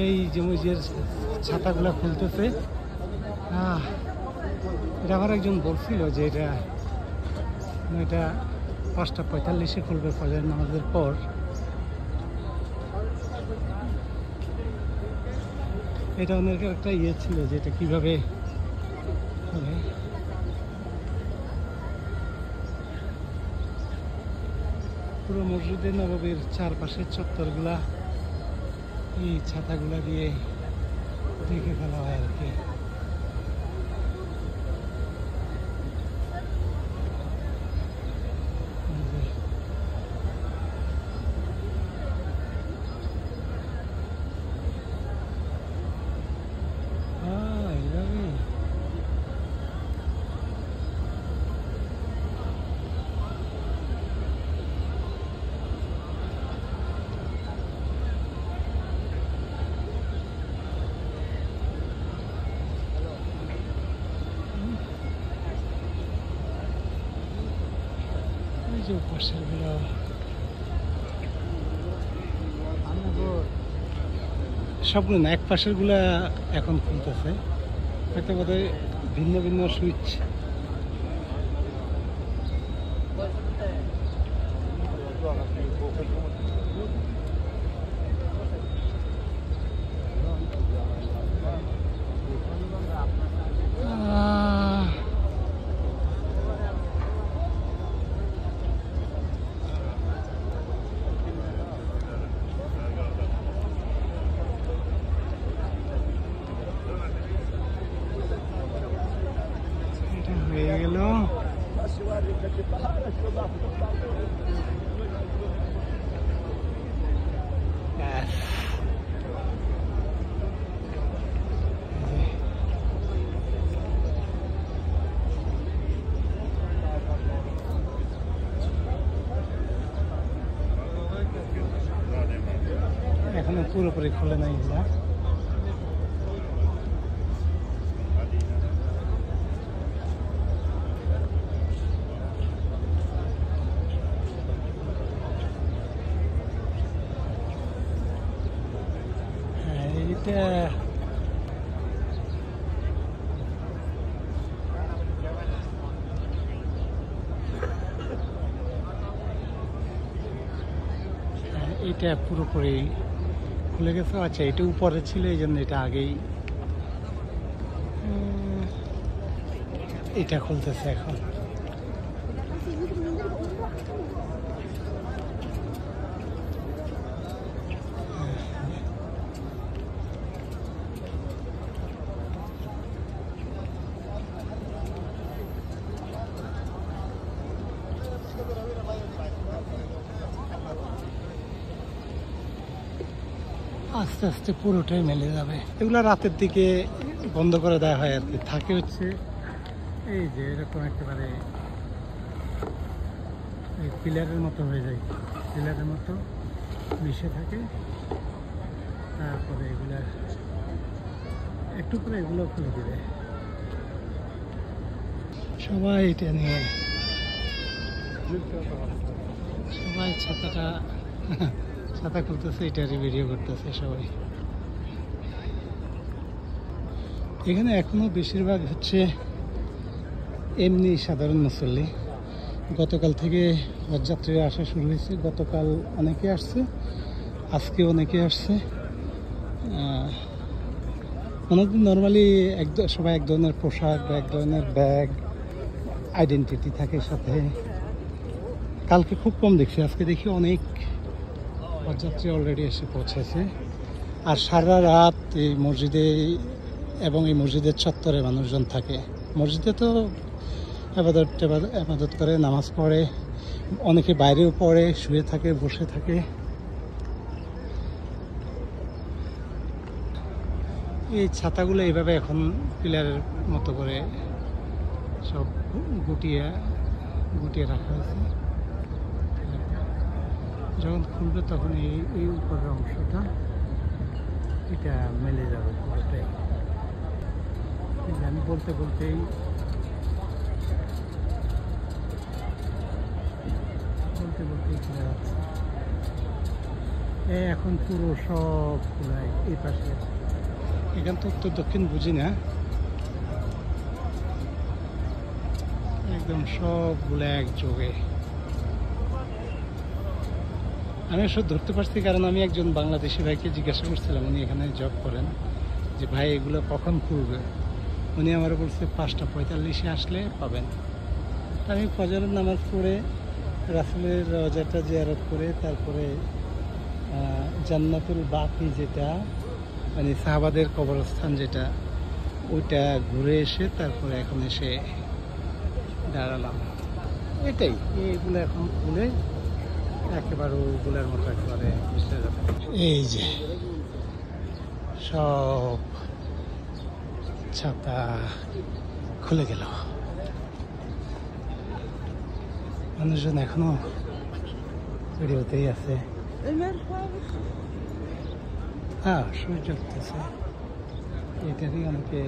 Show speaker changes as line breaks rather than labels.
এই জমিজের ছাতাগুলো খুলতেছে। এটা আমার একজন বলছিল যে এটা 5:45 খুলবে ফজর নামাজের পর। এটা অনেক একটা ইয়ে ছিল যে এটা কীভাবে হবে। পুরো মসজিদে নববীর চারপাশের চত্বরগুলা এই ছাতাগুলা দিয়ে দেখে ফেলা হয় আর কি। পাশেরগুলো সবগুলো না, এক পাশেরগুলা এখন খুলতেছে, হয়তো বোধহয় ভিন্ন ভিন্ন সুইচ। হয়ে গেল। এখনো পুরোপুরি খোলে নাই এগুলা। এটা পুরোপুরি খুলে গেছে। আচ্ছা, এটা উপরে ছিল এই জন্য এটা আগেই এটা খুলতেছে এখন। আস্তে আস্তে পুরোটাই মেলে যাবে। এগুলো রাতের দিকে বন্ধ করে দেওয়া হয় আর কি। থাকে হচ্ছে এই যে এরকম একেবারে এই পিলারের মতো হয়ে যায়, পিলারের মতো মিশে থাকে। তারপরে এগুলা একটু করে এগুলো খুলে দেবে। সবাই এটা নিয়ে সবাই ছাতা খুলতেছে, এটারই ভিডিও করতেছে সবাই। এখানে এখনো বেশিরভাগ হচ্ছে এমনি সাধারণ মুসল্লি। গতকাল থেকে হজযাত্রীরা আসা শুরু হয়েছে। গতকাল অনেকে আসছে, আজকে অনেকে আসছে। অনেকদিন নর্মালি সবাই এক ধরনের পোশাক বা এক ধরনের ব্যাগ আইডেন্টিটি থাকে সাথে। কালকে খুব কম দেখছি, আজকে দেখি অনেক হজযাত্রী অলরেডি এসে পৌঁছেছে। আর সারা রাত এই মসজিদে এবং এই মসজিদের চত্বরে মানুষজন থাকে। মসজিদে তো আবাদত করে, নামাজ পড়ে, অনেকে বাইরেও পড়ে, শুয়ে থাকে, বসে থাকে। এই ছাতাগুলো এইভাবে এখন পিলারের মতো করে সব গুটিয়ে রাখা হয়েছে। যখন খুলবে তখন এই উপরের অংশটা এটা মেলে যাবে পুরোটাই। আমি বলতেই খুলে যাচ্ছে। এখন পুরো সব খোলাই এই পাশে। এখান তো উত্তর দক্ষিণ বুঝি না, একদম সবগুলো একযোগে। আমি সব ধরতে পারছি কারণ আমি একজন বাংলাদেশি ভাইকে জিজ্ঞাসা করছিলাম, উনি এখানে জব করেন, যে ভাই এগুলো কখন খুলবে। উনি আমার বলছে 5:45 আসলে পাবেন। আমি ফজরের নামাজ পড়ে রাসূলের রওজাটা জিয়ারত করে তারপরে জান্নাতুল বাকি যেটা মানে সাহাবাদের কবরস্থান যেটা, ওইটা ঘুরে এসে তারপরে এখন এসে দাঁড়ালাম। এটাই, এইগুলো এখন খুলে একেবারে ওগুলোর মতো একেবারে মিশে যাবে। এই যে সব ছাতা খুলে গেল, মানুষজন এখনো ভিডিওতেই আছে। হ্যাঁ, সূর্য উঠতেছে, এটারই অনেকে